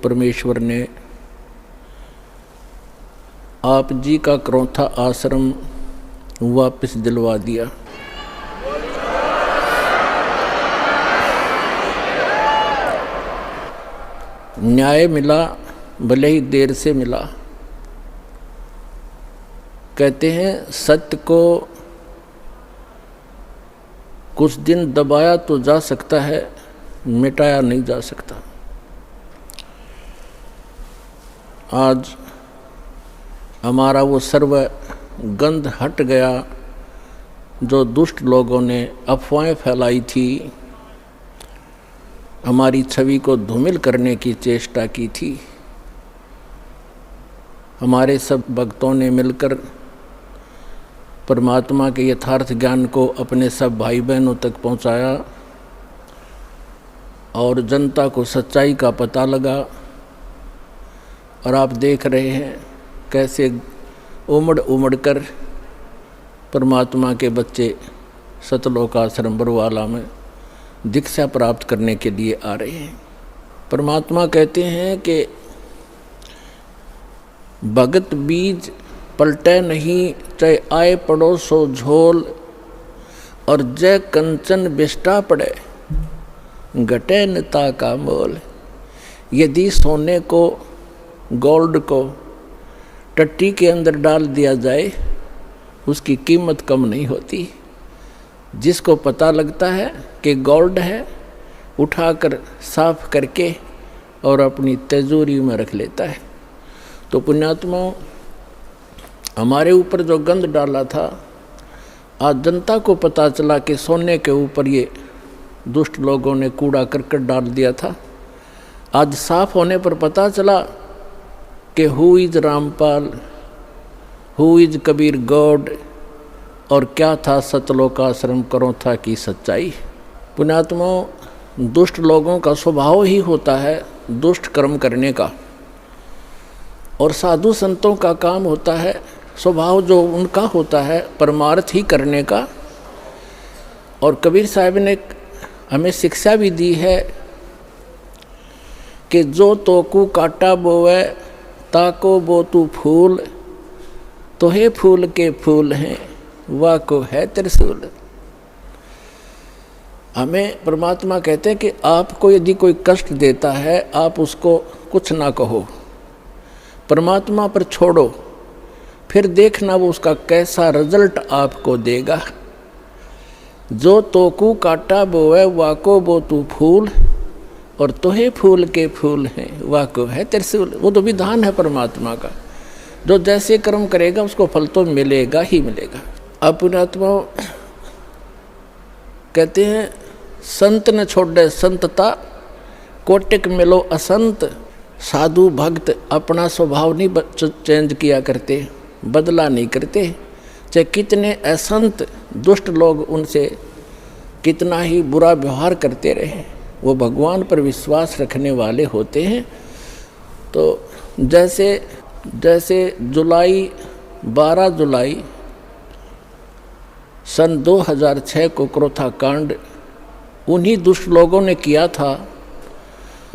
परमेश्वर ने आप जी का करौथा आश्रम वापस दिलवा दिया। न्याय मिला, भले ही देर से मिला। कहते हैं सत्य को कुछ दिन दबाया तो जा सकता है, मिटाया नहीं जा सकता। आज हमारा वो सर्व गंध हट गया जो दुष्ट लोगों ने अफवाहें फैलाई थी, हमारी छवि को धूमिल करने की चेष्टा की थी। हमारे सब भक्तों ने मिलकर परमात्मा के यथार्थ ज्ञान को अपने सब भाई बहनों तक पहुंचाया और जनता को सच्चाई का पता लगा। और आप देख रहे हैं कैसे उमड़ उमड़ कर परमात्मा के बच्चे सतलोक आश्रम बरवाला में दीक्षा प्राप्त करने के लिए आ रहे हैं। परमात्मा कहते हैं कि भगत बीज पलटे नहीं, चाहे आए पड़ोसो झोल, और जय कंचन बिष्टा पड़े घटे निता का मोल। यदि सोने को, गोल्ड को टट्टी के अंदर डाल दिया जाए, उसकी कीमत कम नहीं होती। जिसको पता लगता है कि गोल्ड है, उठाकर साफ करके और अपनी तिजोरी में रख लेता है। तो पुण्यात्माओं, हमारे ऊपर जो गंध डाला था, आज जनता को पता चला कि सोने के ऊपर ये दुष्ट लोगों ने कूड़ा करकट डाल दिया था। आज साफ होने पर पता चला कि who is Rampal, who is Kabir God, और क्या था सतलोक आश्रम करौथा की सच्चाई। पुण्यात्माओं, दुष्ट लोगों का स्वभाव ही होता है दुष्ट कर्म करने का, और साधु संतों का काम होता है, स्वभाव जो उनका होता है परमार्थ ही करने का। और कबीर साहब ने हमें शिक्षा भी दी है कि जो तोकू काटा बोवे ताको बो तू फूल, तो हे फूल के फूल हैं वाह को है त्रिशूल। हमें परमात्मा कहते हैं कि आपको यदि कोई कष्ट देता है, आप उसको कुछ ना कहो, परमात्मा पर छोड़ो, फिर देखना वो उसका कैसा रिजल्ट आपको देगा। जो तोकू काटा बोवे वाको बो तू फूल, और तोहे फूल के फूल हैं वाको है त्रिशूल। वो तो विधान है परमात्मा का, जो जैसे कर्म करेगा उसको फल तो मिलेगा ही मिलेगा। अब पुण्यात्मा कहते हैं संत न छोड़े संतता, कोटिक मिलो असंत। साधु भक्त अपना स्वभाव नहीं चेंज किया करते, बदला नहीं करते। चाहे कितने असंत दुष्ट लोग उनसे कितना ही बुरा व्यवहार करते रहे, वो भगवान पर विश्वास रखने वाले होते हैं। तो जैसे 12 जुलाई सन 2006 को क्रोथा कांड उन्हीं दुष्ट लोगों ने किया था,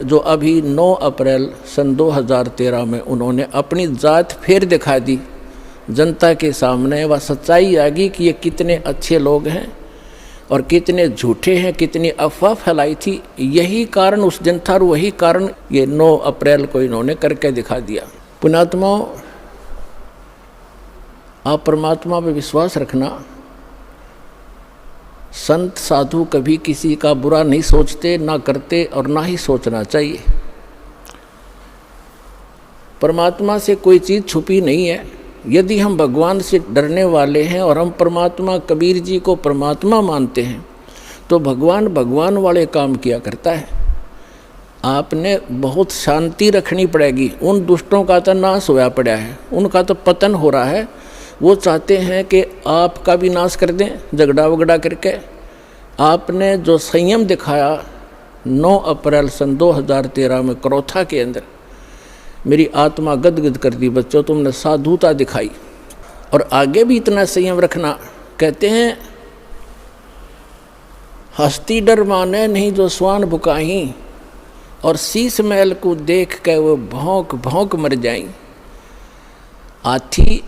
जो अभी 9 अप्रैल सन 2013 में उन्होंने अपनी जात फिर दिखा दी जनता के सामने। वह सच्चाई आ गई कि ये कितने अच्छे लोग हैं और कितने झूठे हैं, कितनी अफवाह फैलाई थी। यही कारण उस दिन था और वही कारण ये 9 अप्रैल को इन्होंने करके दिखा दिया। पुण्यात्माओं, आप परमात्मा पर विश्वास रखना। संत साधु कभी किसी का बुरा नहीं सोचते, ना करते और ना ही सोचना चाहिए। परमात्मा से कोई चीज़ छुपी नहीं है। यदि हम भगवान से डरने वाले हैं और हम परमात्मा कबीर जी को परमात्मा मानते हैं, तो भगवान वाले काम किया करता है। आपने बहुत शांति रखनी पड़ेगी। उन दुष्टों का तो नाश होया पड़ा है, उनका तो पतन हो रहा है। वो चाहते हैं कि आपका भी नाश कर दें झगड़ा वगड़ा करके। आपने जो संयम दिखाया 9 अप्रैल सन 2013 में क्रोथा के अंदर, मेरी आत्मा गदगद कर दी। बच्चों, तुमने साधुता दिखाई और आगे भी इतना संयम रखना। कहते हैं हस्ती डर माने नहीं जो स्वान भुकाही, और शीश महल को देख के वो भौंक भौंक मर जाएं। हाथी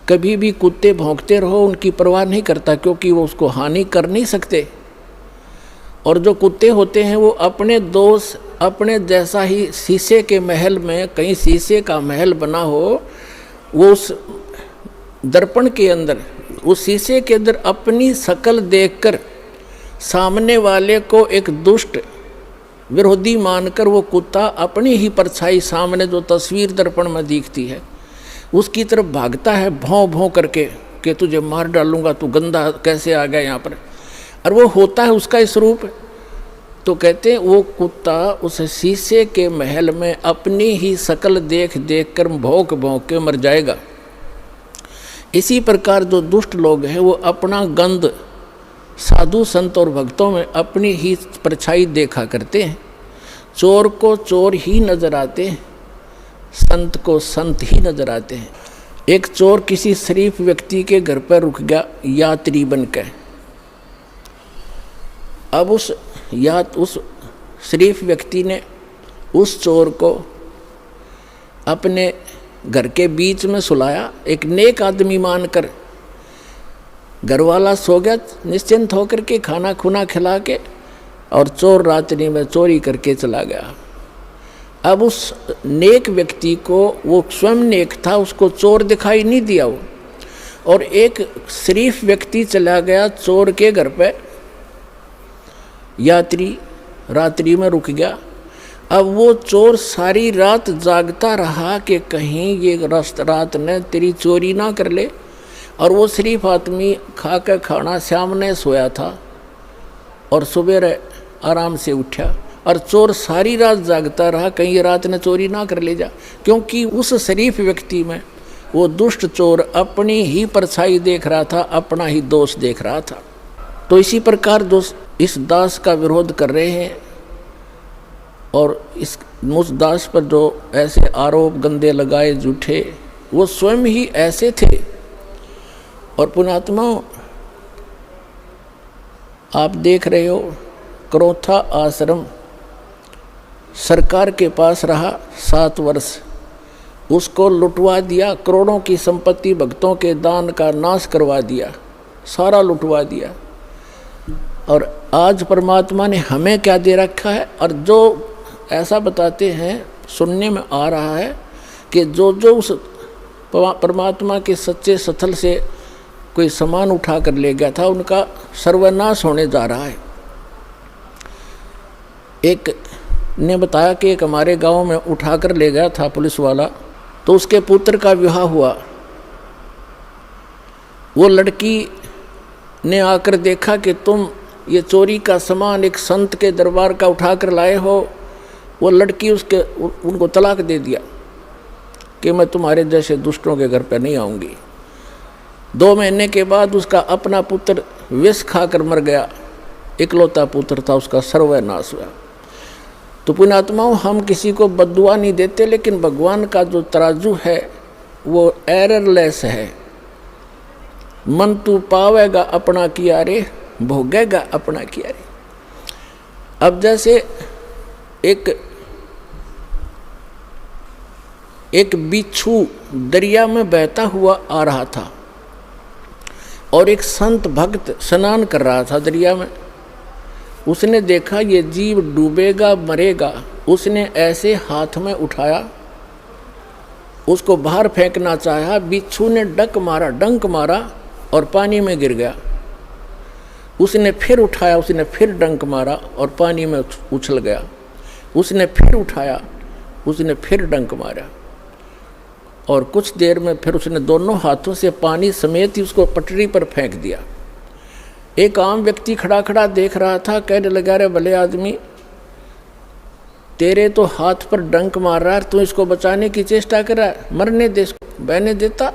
कभी भी कुत्ते भौंकते रहो उनकी परवाह नहीं करता, क्योंकि वो उसको हानि कर नहीं सकते। और जो कुत्ते होते हैं वो अपने दोस्त अपने जैसा ही, शीशे के महल में कहीं शीशे का महल बना हो, वो उस दर्पण के अंदर, उस शीशे के अंदर अपनी शक्ल देखकर सामने वाले को एक दुष्ट विरोधी मानकर वो कुत्ता अपनी ही परछाई सामने जो तस्वीर दर्पण में दिखती है उसकी तरफ भागता है भौं भौं करके कि तुझे मार डालूंगा, तू गंदा कैसे आ गया यहाँ पर। और वो होता है उसका स्वरूप। तो कहते हैं वो कुत्ता उस शीशे के महल में अपनी ही शक्ल देख देख कर भौंक भौंक के मर जाएगा। इसी प्रकार जो दुष्ट लोग हैं वो अपना गंध साधु संत और भक्तों में अपनी ही परछाई देखा करते हैं। चोर को चोर ही नजर आते हैं, संत को संत ही नजर आते हैं। एक चोर किसी शरीफ व्यक्ति के घर पर रुक गया यात्री बनकर। अब उस शरीफ व्यक्ति ने उस चोर को अपने घर के बीच में सुलाया, एक नेक आदमी मानकर। घर वाला सो गया निश्चिंत होकर के, खाना खुना खिला के, और चोर रात्रि में चोरी करके चला गया। अब उस नेक व्यक्ति को, वो स्वयं नेक था, उसको चोर दिखाई नहीं दिया वो, और एक शरीफ व्यक्ति चला गया चोर के घर पे, यात्री रात्रि में रुक गया। अब वो चोर सारी रात जागता रहा कि कहीं ये रात ने तेरी चोरी ना कर ले। और वो शरीफ आदमी खा कर खाना सामने सोया था और सुबह आराम से उठा, और चोर सारी रात जागता रहा कहीं ये रात ने चोरी ना कर ले जा, क्योंकि उस शरीफ व्यक्ति में वो दुष्ट चोर अपनी ही परछाई देख रहा था, अपना ही दोष देख रहा था। तो इसी प्रकार जो इस दास का विरोध कर रहे हैं और उस दास पर जो ऐसे आरोप गंदे लगाए झूठे, वो स्वयं ही ऐसे थे। और पुण्यात्माओं, आप देख रहे हो क्रोथा आश्रम सरकार के पास रहा 7 वर्ष, उसको लुटवा दिया, करोड़ों की संपत्ति भक्तों के दान का नाश करवा दिया, सारा लुटवा दिया। और आज परमात्मा ने हमें क्या दे रखा है। और जो ऐसा बताते हैं, सुनने में आ रहा है कि जो जो उस परमात्मा के सच्चे स्थल से कोई सामान उठा कर ले गया था उनका सर्वनाश होने जा रहा है। एक ने बताया कि एक हमारे गांव में उठा कर ले गया था पुलिस वाला, तो उसके पुत्र का विवाह हुआ। वो लड़की ने आकर देखा कि तुम ये चोरी का सामान एक संत के दरबार का उठा कर लाए हो। वो लड़की उनको तलाक दे दिया कि मैं तुम्हारे जैसे दुष्टों के घर पर नहीं आऊँगी। 2 महीने के बाद उसका अपना पुत्र विष खाकर मर गया, इकलौता पुत्र था, उसका सर्वनाश हुआ। तो पुण्यात्माओं, हम किसी को बद्दुआ नहीं देते, लेकिन भगवान का जो तराजू है वो एररलेस है। मन तू पावेगा अपना किया रे, भोगेगा अपना किया रे। अब जैसे एक बिच्छू दरिया में बहता हुआ आ रहा था और एक संत भक्त स्नान कर रहा था दरिया में। उसने देखा ये जीव डूबेगा मरेगा, उसने ऐसे हाथ में उठाया, उसको बाहर फेंकना चाहा, बिच्छू ने डंक मारा और पानी में गिर गया। उसने फिर उठाया, उसने फिर डंक मारा और पानी में उछल गया। उसने फिर उठाया, उसने फिर डंक मारा, और कुछ देर में फिर उसने दोनों हाथों से पानी समेत ही उसको पटरी पर फेंक दिया। एक आम व्यक्ति खड़ा खड़ा देख रहा था, कहने लगा, रे भले आदमी, तेरे तो हाथ पर डंक मार रहा है, तू इसको बचाने की चेष्टा कर रहा है, मरने दे, इसको बहने देता।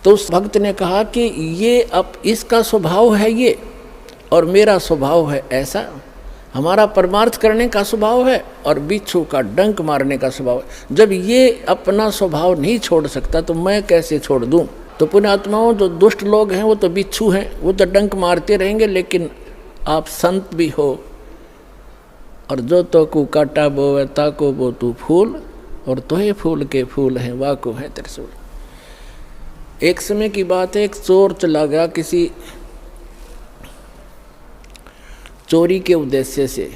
तो उस भक्त ने कहा कि ये अब इसका स्वभाव है ये, और मेरा स्वभाव है ऐसा। हमारा परमार्थ करने का स्वभाव है और बिच्छू का डंक मारने का स्वभाव है। जब ये अपना स्वभाव नहीं छोड़ सकता तो मैं कैसे छोड़ दूं। तो पुण्यात्माओं, जो दुष्ट लोग हैं वो तो बिच्छू हैं, वो तो डंक मारते रहेंगे, लेकिन आप संत भी हो और जो तो को काटा बोवे ताको बो तू फूल, और तोहे फूल के फूल हैं वाको है त्रिशूल। एक समय की बात है, एक चोर चला गया किसी चोरी के उद्देश्य से।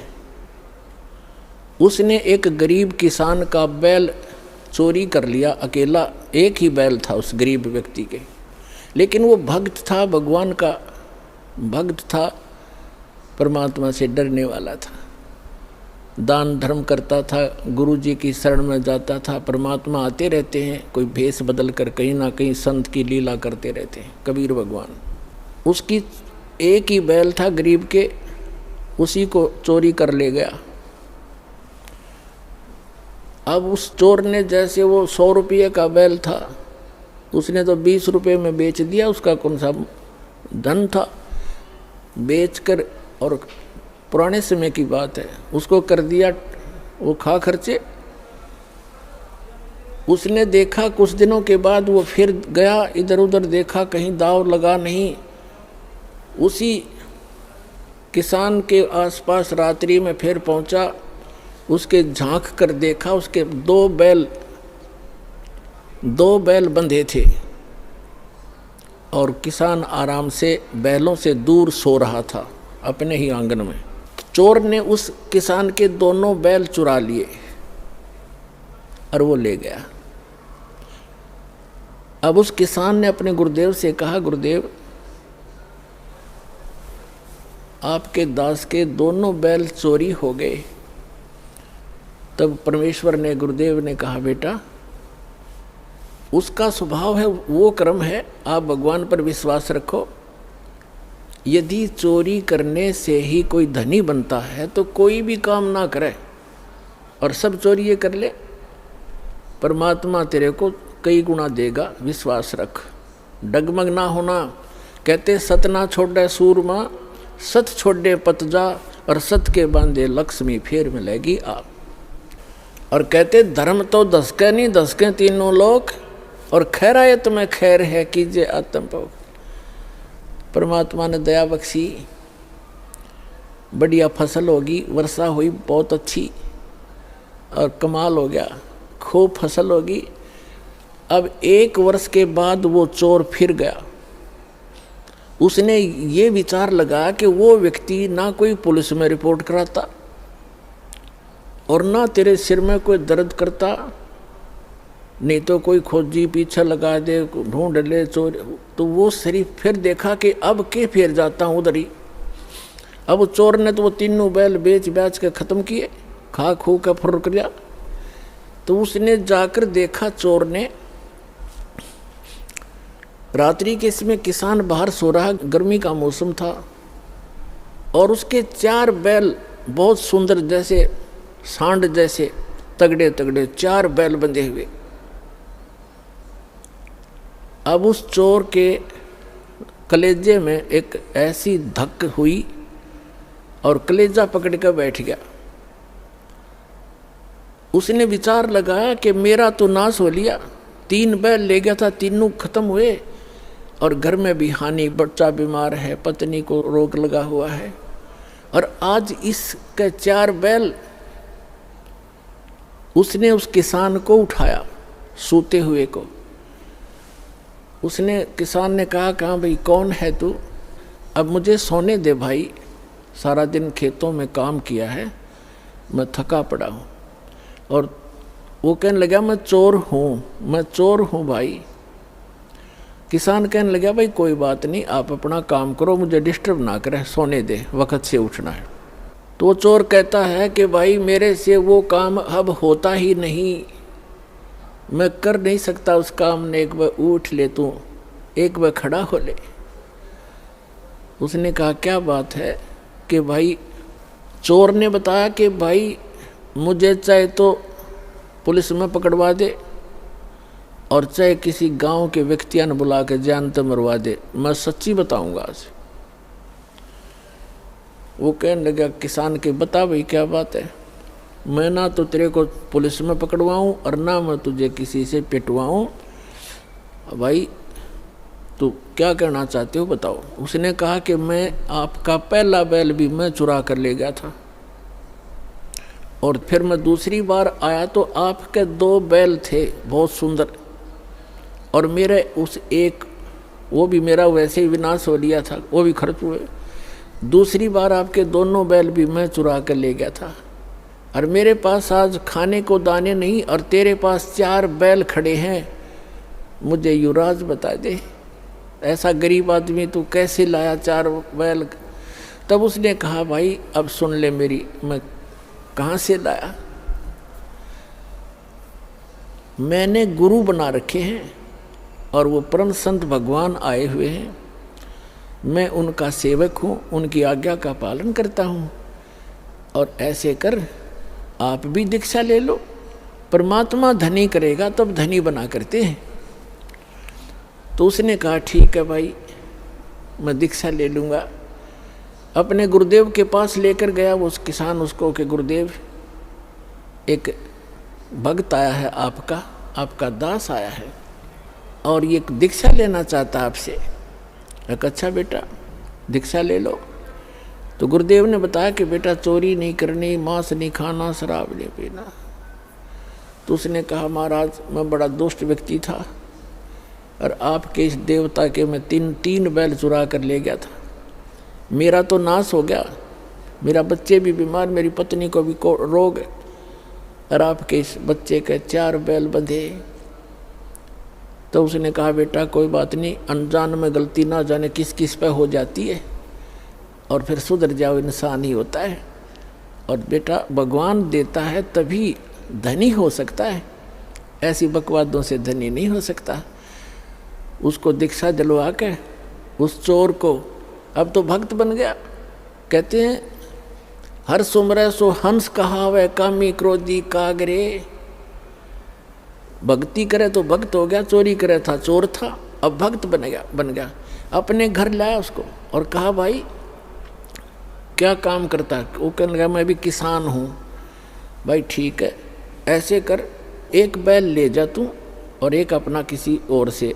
उसने एक गरीब किसान का बैल चोरी कर लिया, अकेला एक ही बैल था उस गरीब व्यक्ति के, लेकिन वो भक्त था, भगवान का भक्त था, परमात्मा से डरने वाला था, दान धर्म करता था, गुरु जी की शरण में जाता था। परमात्मा आते रहते हैं, कोई भेष बदल कर कहीं ना कहीं संत की लीला करते रहते हैं, कबीर भगवान। उसकी एक ही बैल था गरीब के, उसी को चोरी कर ले गया। अब उस चोर ने, जैसे वो 100 रुपये का बैल था, उसने तो 20 रुपये में बेच दिया, उसका कौन सा धन था, बेचकर, और पुराने समय की बात है, उसको कर दिया वो खा खर्चे। उसने देखा कुछ दिनों के बाद वो फिर गया, इधर उधर देखा, कहीं दाव लगा नहीं। उसी किसान के आसपास रात्रि में फिर पहुंचा, उसके झांक कर देखा, उसके दो बैल बंधे थे और किसान आराम से बैलों से दूर सो रहा था अपने ही आंगन में। चोर ने उस किसान के दोनों बैल चुरा लिए और वो ले गया। अब उस किसान ने अपने गुरुदेव से कहा, गुरुदेव आपके दास के दोनों बैल चोरी हो गए। तब परमेश्वर ने, गुरुदेव ने कहा, बेटा उसका स्वभाव है, वो कर्म है, आप भगवान पर विश्वास रखो। यदि चोरी करने से ही कोई धनी बनता है तो कोई भी काम ना करे और सब चोरी ये कर ले, परमात्मा तेरे को कई गुना देगा, विश्वास रख, डगमग ना होना। कहते सत ना छोड़े सूरमा, सत छोड़े पत जा, और सत के बांधे लक्ष्मी फेर मिलेगी आप। और कहते धर्म तो दसके नहीं, दसके तीनों लोक, और खैरायत में खैर है कीजिए आत्म भोग। परमात्मा ने दया बख्शी, बढ़िया फसल होगी, वर्षा हुई बहुत अच्छी और कमाल हो गया, खूब फसल होगी। अब 1 वर्ष के बाद वो चोर फिर गया। उसने ये विचार लगा कि वो व्यक्ति ना कोई पुलिस में रिपोर्ट कराता और ना तेरे सिर में कोई दर्द करता, नहीं तो कोई खोजी पीछे लगा दे, ढूंढ ले चोर। तो वो शरीफ फिर देखा कि अब के फिर जाता हूँ उधर ही। अब चोर ने तो वो तीनों बैल बेच के ख़त्म किए, खा खू के फुर किया। तो उसने जाकर देखा, चोर ने, रात्रि के इसमें किसान बाहर सो रहा, गर्मी का मौसम था, और उसके 4 बैल बहुत सुंदर, जैसे सांड जैसे तगड़े तगड़े 4 बैल बंधे हुए। अब उस चोर के कलेजे में एक ऐसी धक हुई और कलेजा पकड़ कर बैठ गया। उसने विचार लगाया कि मेरा तो नाश हो लिया, 3 बैल ले गया था, तीनों खत्म हुए, और घर में भी हानि, बच्चा बीमार है, पत्नी को रोग लगा हुआ है, और आज इसके 4 बैल। उसने उस किसान को उठाया, सोते हुए को। उसने, किसान ने कहा, कहाँ भाई कौन है तू? अब मुझे सोने दे भाई, सारा दिन खेतों में काम किया है, मैं थका पड़ा हूँ। और वो कहने लगा, मैं चोर हूँ भाई। किसान कहने लगा, भाई कोई बात नहीं, आप अपना काम करो, मुझे डिस्टर्ब ना करें, सोने दे, वक्त से उठना है। तो वो चोर कहता है कि भाई मेरे से वो काम अब होता ही नहीं, मैं कर नहीं सकता उस काम ने, एक बार उठ ले तू, एक बार खड़ा हो ले। उसने कहा, क्या बात है? कि भाई, चोर ने बताया कि भाई मुझे चाहे तो पुलिस में पकड़वा दे और चाहे किसी गांव के व्यक्तियों ने बुला के जान तो मरवा दे, मैं सच्ची बताऊंगा आज। वो कहने लगा किसान के, बता भाई क्या बात है? मैं ना तो तेरे को पुलिस में पकड़वाऊँ और ना मैं तुझे किसी से पिटवाऊँ, भाई तू क्या कहना चाहते हो बताओ। उसने कहा कि मैं आपका पहला बैल भी मैं चुरा कर ले गया था, और फिर मैं दूसरी बार आया तो आपके 2 बैल थे बहुत सुंदर, और मेरे उस एक, वो भी मेरा वैसे ही विनाश हो लिया था, वो भी खर्च हुए। दूसरी बार आपके दोनों बैल भी मैं चुरा कर ले गया था, और मेरे पास आज खाने को दाने नहीं, और तेरे पास 4 बैल खड़े हैं, मुझे युवराज बता दे, ऐसा गरीब आदमी तू कैसे लाया 4 बैल। तब उसने कहा भाई अब सुन ले मेरी, मैं कहाँ से लाया, मैंने गुरु बना रखे हैं और वो परम संत भगवान आए हुए हैं, मैं उनका सेवक हूँ, उनकी आज्ञा का पालन करता हूँ, और ऐसे कर आप भी दीक्षा ले लो, परमात्मा धनी करेगा तब धनी बना करते हैं। तो उसने कहा ठीक है भाई, मैं दीक्षा ले लूँगा। अपने गुरुदेव के पास लेकर गया वो किसान उसको कि गुरुदेव एक भक्त आया है, आपका दास आया है और ये दीक्षा लेना चाहता आपसे। एक अच्छा बेटा दीक्षा ले लो। तो गुरुदेव ने बताया कि बेटा चोरी नहीं करनी, मांस नहीं खाना, शराब नहीं पीना। तो उसने कहा महाराज मैं बड़ा दुष्ट व्यक्ति था और आपके इस देवता के मैं तीन बैल चुरा कर ले गया था, मेरा तो नाश हो गया, मेरा बच्चे भी बीमार, मेरी पत्नी को भी रोग, और आपके इस बच्चे के 4 बैल बंधे। तो उसने कहा बेटा कोई बात नहीं, अनजान में गलती ना जाने किस किस पे हो जाती है, और फिर सुधर जाओ, इंसान ही होता है, और बेटा भगवान देता है तभी धनी हो सकता है, ऐसी बकवादों से धनी नहीं हो सकता। उसको दीक्षा दिलवा के उस चोर को, अब तो भक्त बन गया। कहते हैं हर सुमरै सो हंस कहावे, कामी क्रोधी कागरे। भक्ति करे तो भक्त हो गया, चोरी करे था चोर था, अब भक्त बन गया। अपने घर लाया उसको और कहा भाई क्या काम करता है? वो कहने लगा मैं भी किसान हूँ। भाई ठीक है, ऐसे कर 1 बैल ले जा तू और एक अपना किसी और से